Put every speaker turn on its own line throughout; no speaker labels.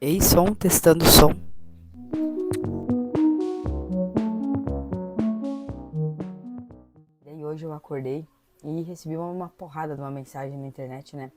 Ei, som, testando o som. E hoje eu acordei e recebi uma porrada de uma mensagem na internet, né?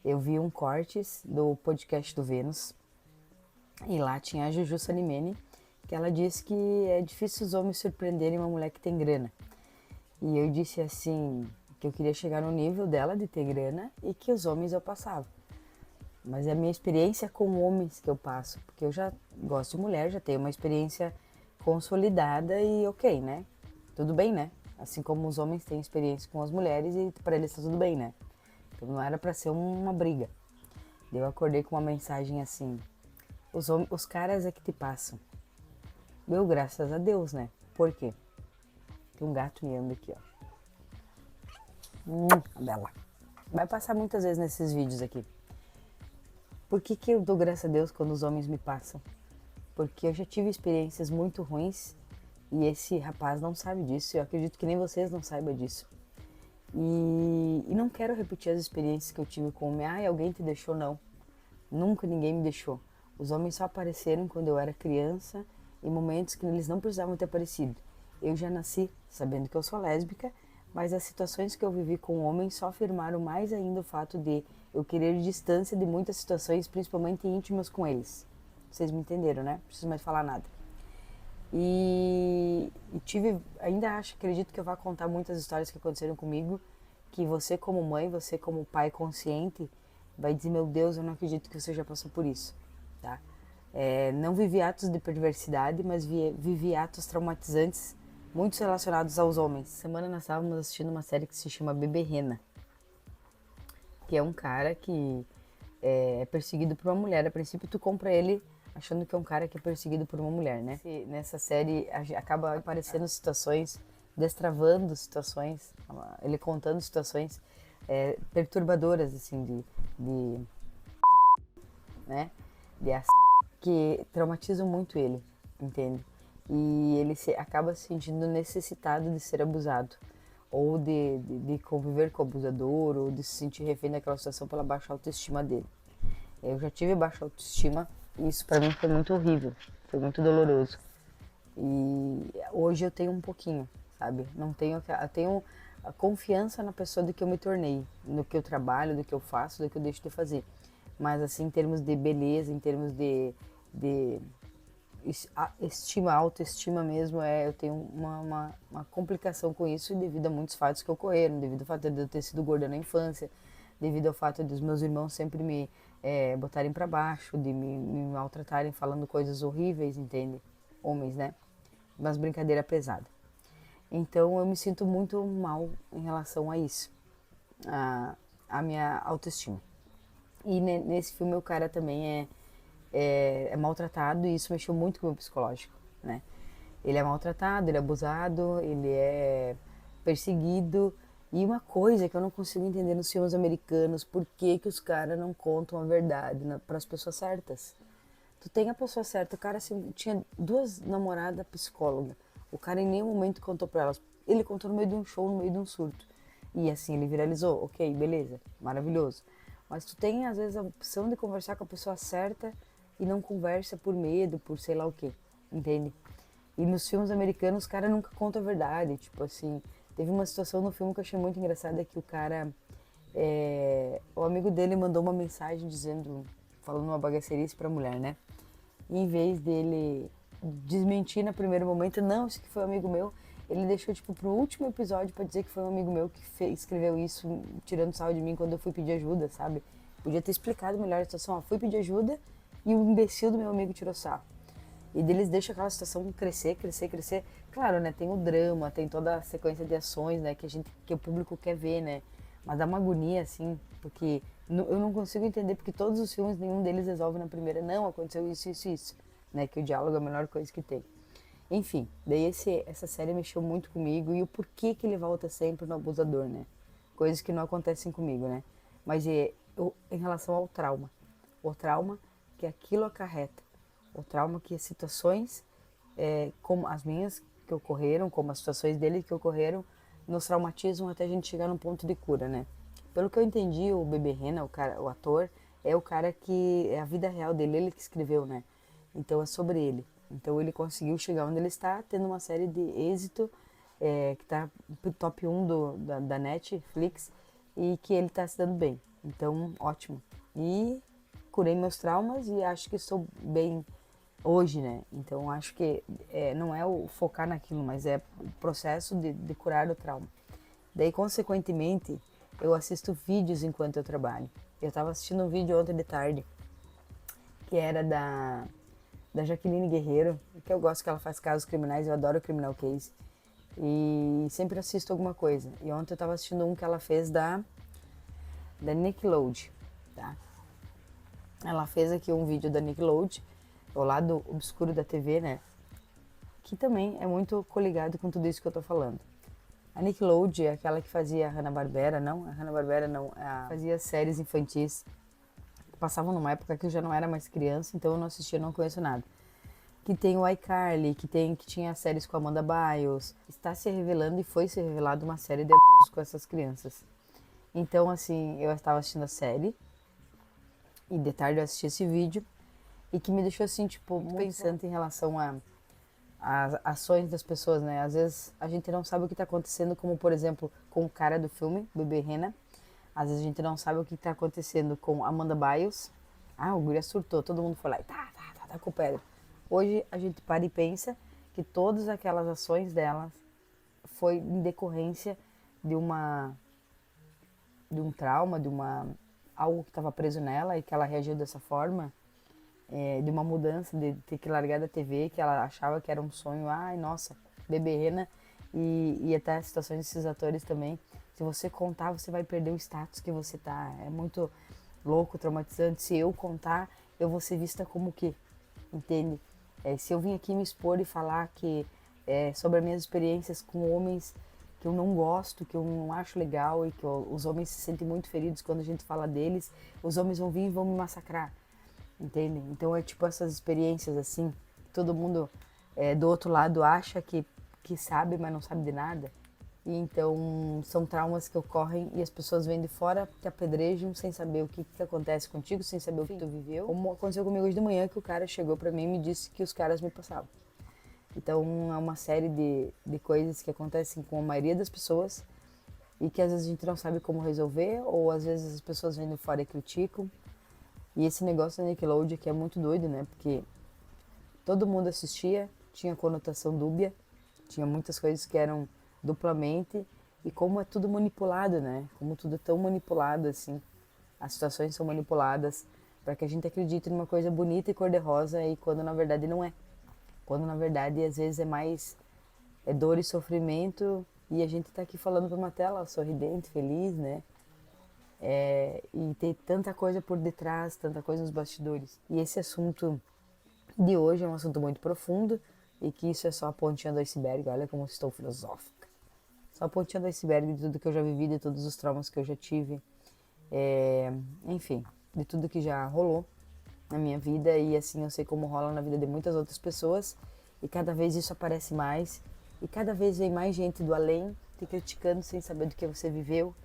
Eu vi um cortes do podcast do Vênus e lá tinha a Juju Salimene, que ela disse que é difícil os homens surpreenderem uma mulher que tem grana. E eu disse assim, que eu queria chegar no nível dela de ter grana e que os homens eu passava. Mas é a minha experiência com homens que eu passo, porque eu já gosto de mulher, já tenho uma experiência consolidada e ok, né? Tudo bem, né? Assim como os homens têm experiência com as mulheres e para eles tá tudo bem, né? Então não era para ser uma briga. Eu acordei com uma mensagem assim: os caras é que te passam. Meu, graças a Deus, né? Por quê? Tem um gato miando aqui, ó. A Bela. Vai passar muitas vezes nesses vídeos aqui. Por que eu dou graças a Deus quando os homens me passam? Porque eu já tive experiências muito ruins e esse rapaz não sabe disso. Eu acredito que nem vocês não saibam disso. E não quero repetir as experiências que eu tive com homem. Ai, alguém te deixou? Não. Nunca ninguém me deixou. Os homens só apareceram quando eu era criança, em momentos que eles não precisavam ter aparecido. Eu já nasci sabendo que eu sou lésbica, mas as situações que eu vivi com homens só afirmaram mais ainda o fato de eu querer distância de muitas situações, principalmente íntimas com eles. Vocês me entenderam, né? Não preciso mais falar nada. Ainda acredito que eu vou contar muitas histórias que aconteceram comigo, que você como mãe, você como pai consciente, vai dizer, meu Deus, eu não acredito que você já passou por isso, tá? Não vivi atos de perversidade, mas vivi atos traumatizantes, muitos relacionados aos homens. Essa semana nós estávamos assistindo uma série que se chama Beberrena, que é um cara que é perseguido por uma mulher. A princípio tu compra ele achando que é um cara que é perseguido por uma mulher, né? Nessa série acaba aparecendo situações, destravando situações, ele contando situações perturbadoras, assim, né? De que traumatizam muito ele, entende? E ele acaba se sentindo necessitado de ser abusado, ou de conviver com o abusador, ou de se sentir refém daquela situação pela baixa autoestima dele. Eu já tive baixa autoestima e isso pra mim foi muito horrível, foi muito doloroso. E hoje eu tenho um pouquinho, sabe? Não tenho, eu tenho a confiança na pessoa do que eu me tornei, no que eu trabalho, do que eu faço, do que eu deixo de fazer. Mas assim, em termos de beleza, em termos de estima, autoestima mesmo, eu tenho uma complicação com isso devido a muitos fatos que ocorreram, devido ao fato de eu ter sido gorda na infância, devido ao fato dos meus irmãos sempre me botarem pra baixo, de me maltratarem falando coisas horríveis, entende? Homens, né? Umas brincadeiras pesadas. Então eu me sinto muito mal em relação a isso, a minha autoestima. E nesse filme o cara também é maltratado e isso mexeu muito com o meu psicológico, né? Ele é maltratado, ele é abusado, ele é perseguido. E uma coisa que eu não consigo entender nos filmes americanos, por que os caras não contam a verdade para as pessoas certas? Tu tem a pessoa certa, o cara assim, tinha duas namoradas psicólogas. O cara em nenhum momento contou pra elas. Ele contou no meio de um show, no meio de um surto. E assim ele viralizou, ok, beleza, maravilhoso. Mas tu tem às vezes a opção de conversar com a pessoa certa e não conversa por medo, por sei lá o que, entende? E nos filmes americanos os caras nunca contam a verdade, tipo assim, teve uma situação no filme que eu achei muito engraçada que o cara, o amigo dele mandou uma mensagem dizendo, falando uma bagaceirice pra mulher, né? E em vez dele desmentir no primeiro momento, não, isso que foi um amigo meu, ele deixou tipo pro último episódio pra dizer que foi um amigo meu que escreveu isso, tirando sarro de mim quando eu fui pedir ajuda, sabe? Podia ter explicado melhor a situação, ó, fui pedir ajuda e o imbecil do meu amigo tirou sarro. E deles deixam aquela situação crescer, crescer, crescer. Claro, né, tem o drama, tem toda a sequência de ações, né, que o público quer ver, né? Mas dá uma agonia, assim, porque eu não consigo entender porque todos os filmes, nenhum deles resolve na primeira, não, aconteceu isso, isso, isso, né? Que o diálogo é a melhor coisa que tem. Enfim, daí essa série mexeu muito comigo e o porquê que ele volta sempre no abusador, né? Coisas que não acontecem comigo, né? Mas em relação ao trauma, o trauma que aquilo acarreta, o trauma que as situações, como as minhas que ocorreram, como as situações dele que ocorreram, nos traumatizam até a gente chegar num ponto de cura, né? Pelo que eu entendi, o Bebê Rena, o ator, é o cara que é a vida real dele, ele que escreveu, né? Então é sobre ele. Então ele conseguiu chegar onde ele está, tendo uma série de êxito, que está top 1 da Netflix e que ele está se dando bem. Então, ótimo. E curei meus traumas e acho que estou bem hoje, né? Então acho que não é o focar naquilo, mas é o processo de curar o trauma. Daí, consequentemente, eu assisto vídeos enquanto eu trabalho. Eu estava assistindo um vídeo ontem de tarde, que era da Jaqueline Guerreiro, que eu gosto que ela faz casos criminais, eu adoro Criminal Case. E sempre assisto alguma coisa. E ontem eu estava assistindo um que ela fez da Nickelodeon, tá? Ela fez aqui um vídeo da Nickelodeon, o lado obscuro da TV, né? Que também é muito coligado com tudo isso que eu tô falando. A Nickelodeon é aquela que fazia a Hanna-Barbera, não? A Hanna-Barbera não, fazia séries infantis que passavam numa época que eu já não era mais criança, então eu não assistia, não conheço nada. Que tem o iCarly, que tinha séries com a Amanda Bynes. Está se revelando e foi se revelado uma série de abusos com essas crianças. Então, assim, eu estava assistindo a série e de tarde eu assisti esse vídeo e que me deixou, assim, tipo, muito pensando em relação às ações das pessoas, né? Às vezes a gente não sabe o que está acontecendo, como, por exemplo, com o cara do filme, Bebê Rena. Às vezes a gente não sabe o que está acontecendo com Amanda Bynes. Ah, o guria surtou, todo mundo foi lá e tá com pedra. Hoje a gente para e pensa que todas aquelas ações delas foi em decorrência de de um trauma, algo que estava preso nela e que ela reagiu dessa forma, de uma mudança, de ter que largar da TV, que ela achava que era um sonho. Ai, nossa, Bebê Rena e até as situações desses atores também. Se você contar, você vai perder o status que você tá. É muito louco, traumatizante. Se eu contar, eu vou ser vista como que, entende? Se eu vim aqui me expor e falar sobre as minhas experiências com homens que eu não gosto, que eu não acho legal e que os homens se sentem muito feridos quando a gente fala deles, os homens vão vir e vão me massacrar, entende? Então é tipo essas experiências assim, todo mundo do outro lado acha que sabe, mas não sabe de nada. E então são traumas que ocorrem e as pessoas vêm de fora, te apedrejam sem saber o que acontece contigo, sem saber o que tu viveu. Como aconteceu comigo hoje de manhã, que o cara chegou pra mim e me disse que os caras me passavam. Então é uma série de coisas que acontecem com a maioria das pessoas e que às vezes a gente não sabe como resolver, ou às vezes as pessoas vêm de fora e criticam. E esse negócio da Nickelodeon que é muito doido, né? Porque todo mundo assistia, tinha conotação dúbia, tinha muitas coisas que eram duplamente, e como é tudo manipulado, né? Como tudo é tão manipulado assim, as situações são manipuladas para que a gente acredite numa coisa bonita e cor-de-rosa e quando na verdade não é. Quando na verdade às vezes é mais dor e sofrimento e a gente tá aqui falando para uma tela sorridente, feliz, né? E tem tanta coisa por detrás, tanta coisa nos bastidores. E esse assunto de hoje é um assunto muito profundo e que isso é só a pontinha do iceberg. Olha como estou filosófica. Só a pontinha do iceberg de tudo que eu já vivi, de todos os traumas que eu já tive, enfim, de tudo que já rolou na minha vida e assim eu sei como rola na vida de muitas outras pessoas e cada vez isso aparece mais e cada vez vem mais gente do além te criticando sem saber do que você viveu.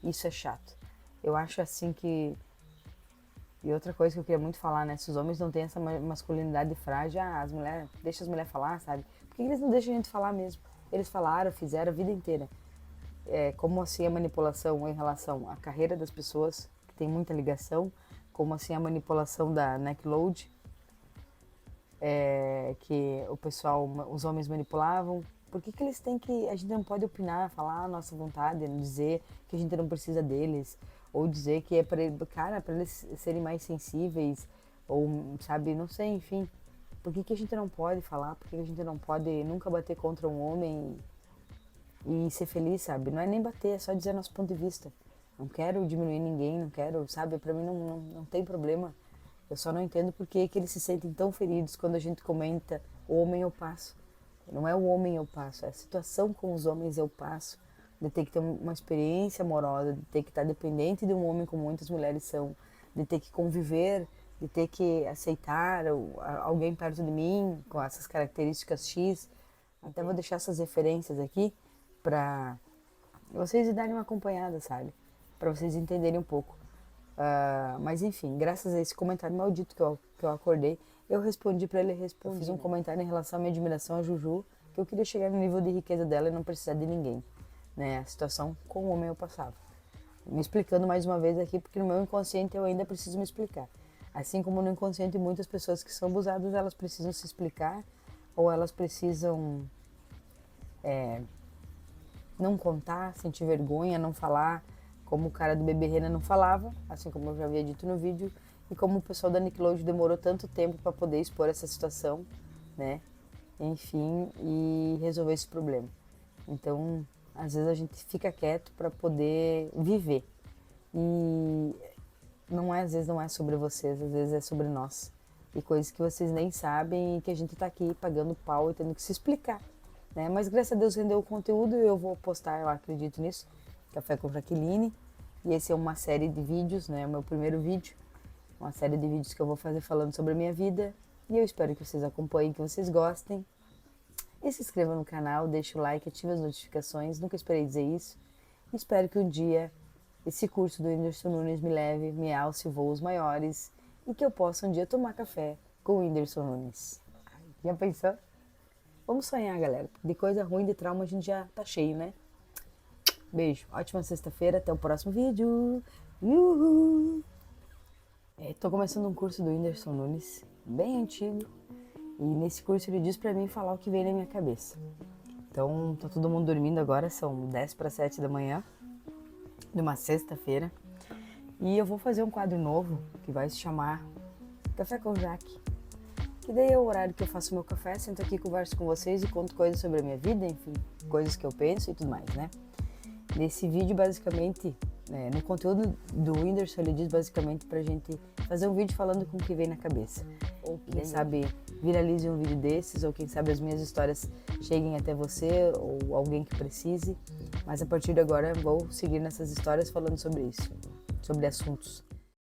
Isso é chato. Eu acho assim que e outra coisa que eu queria muito falar, né? Se os homens não têm essa masculinidade frágil, as mulheres, deixa as mulheres falar, sabe? Por que eles não deixam a gente falar mesmo? Eles falaram, fizeram a vida inteira. Como assim a manipulação em relação à carreira das pessoas, que tem muita ligação, como assim a manipulação da Nickelodeon, que o pessoal, os homens manipulavam. Por que eles têm que, a gente não pode opinar, falar a nossa vontade, dizer que a gente não precisa deles, ou dizer que é para cara, para eles serem mais sensíveis, ou sabe, não sei, enfim. Por que a gente não pode falar? Por que a gente não pode nunca bater contra um homem e ser feliz, sabe? Não é nem bater, é só dizer nosso ponto de vista. Não quero diminuir ninguém, não quero, sabe? Pra mim não tem problema. Eu só não entendo por que eles se sentem tão feridos quando a gente comenta o homem eu passo. Não é o homem eu passo, é a situação com os homens eu passo. De ter que ter uma experiência amorosa, de ter que estar dependente de um homem como muitas mulheres são, de ter que conviver, de ter que aceitar alguém perto de mim com essas características X. Até vou deixar essas referências aqui para vocês darem uma acompanhada, sabe? Para vocês entenderem um pouco. Mas enfim, graças a esse comentário maldito que eu acordei, eu respondi pra ele, eu fiz um comentário em relação à minha admiração a Juju, que eu queria chegar no nível de riqueza dela e não precisar de ninguém, né? A situação com o homem eu passava. Me explicando mais uma vez aqui, porque no meu inconsciente eu ainda preciso me explicar. Assim como no inconsciente muitas pessoas que são abusadas, elas precisam se explicar ou elas precisam não contar, sentir vergonha, não falar, como o cara do Bebê Rena não falava, assim como eu já havia dito no vídeo, e como o pessoal da Nickelodeon demorou tanto tempo para poder expor essa situação, né? Enfim, e resolver esse problema. Então, às vezes a gente fica quieto para poder viver. E às vezes não é sobre vocês, às vezes é sobre nós. E coisas que vocês nem sabem e que a gente tá aqui pagando pau e tendo que se explicar, né? Mas graças a Deus rendeu o conteúdo e eu vou postar, eu acredito nisso, Café com Jaqueline. E esse é uma série de vídeos, né? O meu primeiro vídeo. Uma série de vídeos que eu vou fazer falando sobre a minha vida. E eu espero que vocês acompanhem, que vocês gostem. E se inscrevam no canal, deixe o like, ative as notificações. Nunca esperei dizer isso. E espero que um dia esse curso do Whindersson Nunes me leve, me alce voos maiores e que eu possa um dia tomar café com o Whindersson Nunes. Já pensou? Vamos sonhar, galera. De coisa ruim, de trauma, a gente já tá cheio, né? Beijo. Ótima sexta-feira. Até o próximo vídeo. Uhul! Tô começando um curso do Whindersson Nunes, bem antigo. E nesse curso ele diz pra mim falar o que vem na minha cabeça. Então, tá todo mundo dormindo agora, são 10 para 7 da manhã, de uma sexta-feira. E eu vou fazer um quadro novo, que vai se chamar Café com Jaque. Que daí é o horário que eu faço meu café, sento aqui, converso com vocês e conto coisas sobre a minha vida, enfim, coisas que eu penso e tudo mais, né? Nesse vídeo, basicamente, no conteúdo do Whindersson, ele diz basicamente pra gente fazer um vídeo falando com o que vem na cabeça. Ou quem sabe viralize um vídeo desses, ou quem sabe as minhas histórias cheguem até você, ou alguém que precise. Mas a partir de agora, eu vou seguir nessas histórias falando sobre isso, sobre assuntos